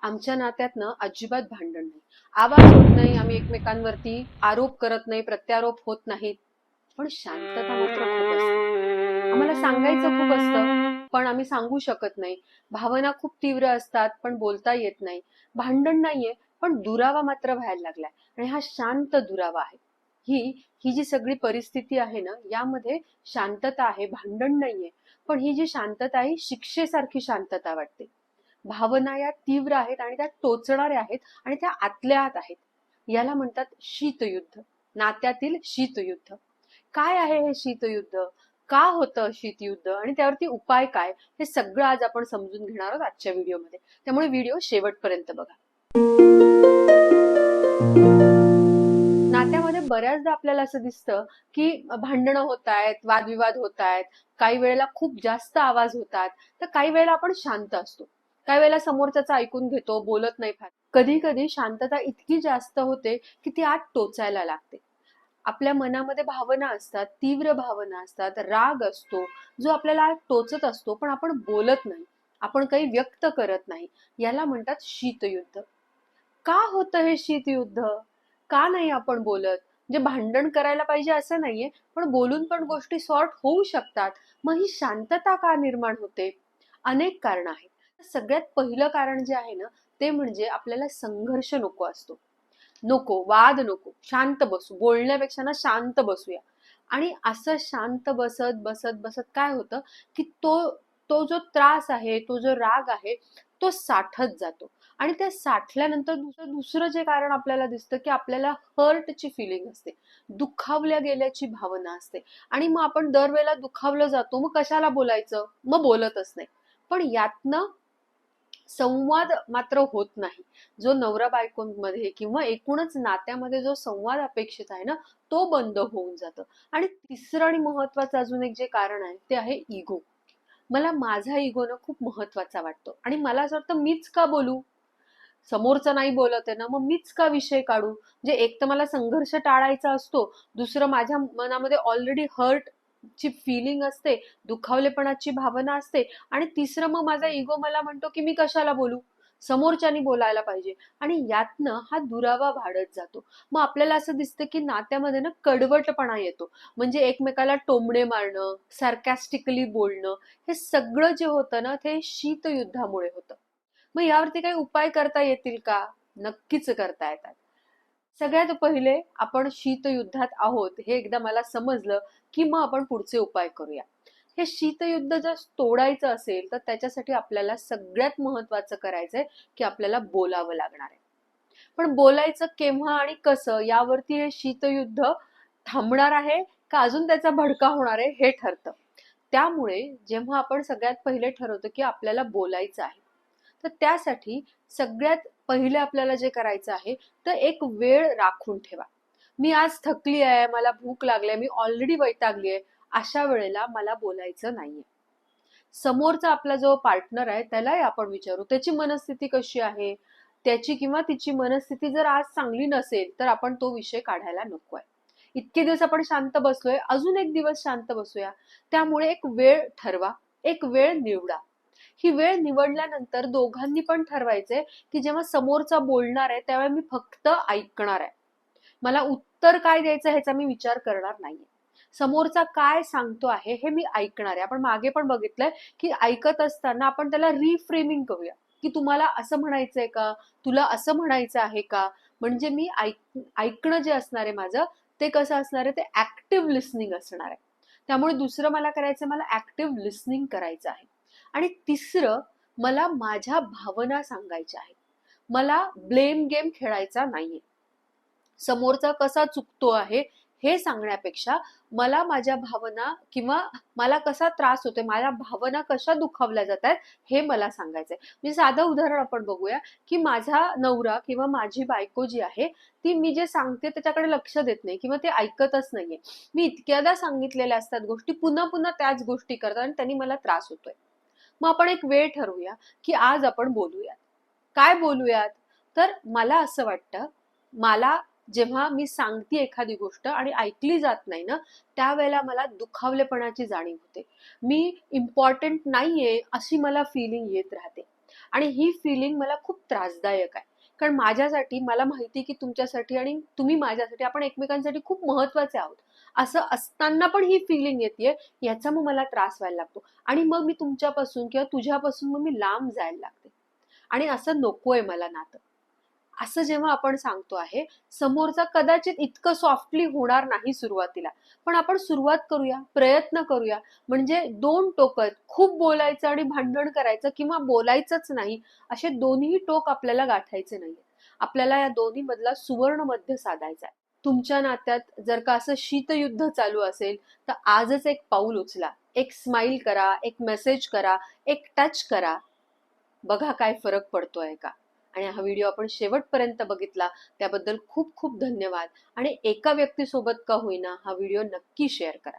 आमच्या नात्यात ना अजिबात भांडण नाही. आवाज होत नाही, आम्ही एकमेकांवरती आरोप करत नाही, प्रत्यारोप होत नाहीत. पण शांतता मात्र खूप असते. आम्हाला सांगायचं खूप असतं, पण आम्ही सांगू शकत नाही. भावना खूप तीव्र असतात, पण बोलता येत नाही. भांडण नाहीये, पण दुरावा मात्र व्हायला लागलाय. आणि हा शांत दुरावा आहे. ही ही जी सगळी परिस्थिती आहे ना, यामध्ये शांतता आहे, भांडण नाहीये. पण ही जी शांतता आहे, शिक्षेसारखी शांतता वाटते. भावना या तीव्र आहेत आणि त्या टोचणाऱ्या आहेत आणि त्या आतल्या आत आहेत. याला म्हणतात शीतयुद्ध. नात्यातील शीतयुद्ध. काय आहे हे शीतयुद्ध? का होतं शीतयुद्ध आणि त्यावरती उपाय काय? हे सगळं आज आपण समजून घेणार आहोत आजच्या व्हिडिओमध्ये. त्यामुळे व्हिडिओ शेवटपर्यंत बघा. नात्यामध्ये बऱ्याचदा आपल्याला असं दिसतं की भांडणं होत आहेत, वादविवाद होत आहेत, काही वेळेला खूप जास्त आवाज होतात, तर काही वेळेला आपण शांत असतो, काही वेळेला समोरच्याचं ऐकून घेतो, बोलत नाही फार. कधी कधी शांतता इतकी जास्त होते की ती आत टोचायला लागते. आपल्या मनामध्ये भावना असतात, तीव्र भावना असतात, राग असतो जो आपल्याला आत टोचत असतो, पण आपण बोलत नाही, आपण काही व्यक्त करत नाही. याला म्हणतात शीतयुद्ध. का होतं हे शीतयुद्ध? का नाही आपण बोलत? म्हणजे भांडण करायला पाहिजे असं नाहीये, पण बोलून पण गोष्टी सॉर्ट होऊ शकतात. मग ही शांतता का निर्माण होते? अनेक कारण आहेत. सगळ्यात पहिलं कारण जे आहे ना, ते म्हणजे आपल्याला संघर्ष नको असतो. नको, वाद नको, शांत बसू, बोलण्यापेक्षा ना शांत बसूया. आणि असं शांत बसत बसत बसत काय होतं की तो तो जो त्रास आहे, तो जो राग आहे, तो साठत जातो. आणि ते साठल्यानंतर दुसरं दुसरं जे कारण आपल्याला दिसतं की आपल्याला हर्टची फिलिंग असते, दुखावल्या गेल्याची भावना असते. आणि मग आपण दरवेळेला दुखावलं जातो, मग कशाला बोलायचं, मग बोलतच नाही. पण यातनं संवाद मात्र होत नाही. जो नवरा बायकोंमध्ये किंवा एकूणच नात्यामध्ये जो संवाद अपेक्षित आहे ना, तो बंद होऊन जातो. आणि तिसरं आणि महत्वाचं अजून एक जे कारण आहे ते आहे इगो. मला माझा इगो ना खूप महत्वाचा वाटतो आणि मला असं वाटतं मीच का बोलू, समोरचा नाही बोलत आहे ना, मग मीच का विषय काढू. म्हणजे एक तर मला संघर्ष टाळायचा असतो, दुसरं माझ्या मनामध्ये ऑलरेडी हर्ट ची फिलिंग असते, दुखावलेपणाची भावना असते, आणि तिसरं मग माझा इगो मला म्हणतो की मी कशाला बोलू, समोरच्यानी बोलायला पाहिजे. आणि यातनं हा दुरावा वाढत जातो. मग आपल्याला असं दिसतं की नात्यामध्ये ना कडवटपणा येतो. म्हणजे एकमेकाला टोमणे मारणं, सार्कॅस्टिकली बोलणं, हे सगळं जे होतं ना, ते शीतयुद्धामुळे होतं. मग यावरती काही उपाय करता येतील का? नक्कीच करता येतात. सगळ्यात पहिले आपण शीतयुद्धात आहोत हे एकदा मला समजलं की मग आपण पुढचे उपाय करूया. हे शीतयुद्ध जर तोडायचं असेल तर त्याच्यासाठी आपल्याला सगळ्यात महत्वाचं करायचंय की आपल्याला बोलावं लागणार आहे. पण बोलायचं केव्हा आणि कसं, यावरती हे शीतयुद्ध थांबणार आहे का अजून त्याचा भडका होणार आहे हे ठरतं. त्यामुळे जेव्हा आपण सगळ्यात पहिले ठरवतो की आपल्याला बोलायचं आहे, तर त्यासाठी सगळ्यात पहिले आपल्याला जे करायचं आहे तर एक वेळ राखून ठेवा. मी आज थकली आहे, मला भूक लागली, मी ऑलरेडी वैतागली आहे, अशा वेळेला मला बोलायचं नाहीये. समोरचा आपला जो पार्टनर आहे त्यालाही आपण विचारू त्याची मनस्थिती कशी आहे. त्याची किंवा तिची मनस्थिती जर आज चांगली नसेल तर आपण तो विषय काढायला नकोय. इतके दिवस आपण शांत बसलोय, अजून एक दिवस शांत बसूया. त्यामुळे एक वेळ ठरवा, एक वेळ निवडा. ही वेळ निवडल्यानंतर दोघांनी पण ठरवायचंय की जेव्हा समोरचा बोलणार आहे तेव्हा मी फक्त ऐकणार आहे. मला उत्तर काय द्यायचं ह्याचा मी विचार करणार नाहीये. समोरचा काय सांगतो आहे हे मी ऐकणार आहे. आपण मागे पण बघितलंय की ऐकत असताना आपण त्याला रिफ्रेमिंग करूया की तुम्हाला असं म्हणायचंय का, तुला असं म्हणायचं आहे का. म्हणजे मी ऐकणं जे असणार आहे माझं, ते कसं असणार आहे, ते ऍक्टिव्ह लिसनिंग असणार आहे. त्यामुळे दुसरं मला करायचं, मला ऍक्टिव्ह लिसनिंग करायचं आहे. आणि तिसरं, मला माझ्या भावना सांगायच्या आहेत. मला ब्लेम गेम खेळायचा नाहीये. समोरचा कसा चुकतो आहे हे सांगण्यापेक्षा मला माझ्या भावना किंवा मला कसा त्रास होतोय, माझ्या भावना कशा दुखावल्या जात आहेत हे मला सांगायचंय. म्हणजे साधं उदाहरण आपण बघूया की माझा नवरा किंवा माझी बायको जी आहे ती मी जे सांगते त्याच्याकडे लक्ष देत नाही किंवा ते ऐकतच नाहीये. मी इतक्यादा सांगितलेल्या असतात गोष्टी, पुन्हा पुन्हा त्याच गोष्टी करतात आणि त्यांनी मला त्रास होतोय. मग आपण एक वेळ ठरवूया की आज आपण बोलूयात. काय बोलूयात? तर मला असं वाटतं, मला जेव्हा मी सांगते एखादी गोष्ट आणि ऐकली जात नाही ना, त्यावेळेला मला दुखावलेपणाची जाणीव होते. मी इम्पॉर्टंट नाहीये अशी मला फिलिंग येत राहते. आणि ही फिलिंग मला खूप त्रासदायक आहे. कारण माझ्यासाठी मला माहिती की तुमच्यासाठी आणि तुम्ही माझ्यासाठी आपण एकमेकांसाठी खूप महत्वाचे आहोत. असं असताना पण ही फिलिंग येते, याचा मग मला त्रास व्हायला लागतो आणि मग मी तुमच्यापासून किंवा तुझ्यापासून मग मी लांब जायला लागते आणि असं नकोय मला नातं. असं जेव्हा आपण सांगतो आहे, समोरचा कदाचित इतकं सॉफ्टली होणार नाही सुरुवातीला, पण आपण सुरुवात करूया, प्रयत्न करूया. म्हणजे दोन टोकं आहेत, खूप बोलायचं आणि भांडण करायचं किंवा बोलायचंच नाही, असे दोन्ही टोक आपल्याला गाठायचे नाहीये. आपल्याला या दोन्ही मधला सुवर्ण मध्य साधायचा आहे. तुमच्या नात्यात जर का असं शीतयुद्ध चालू असेल, तर आजच एक पाऊल उचला. एक स्माइल करा, एक मेसेज करा, एक टच करा. बघा काय फरक पडतोय का. आणि हा व्हिडिओ आपण शेवटपर्यंत बघितला त्याबद्दल खूप खूप धन्यवाद. आणि एका व्यक्तीसोबत का होईना हा व्हिडिओ नक्की शेअर करा.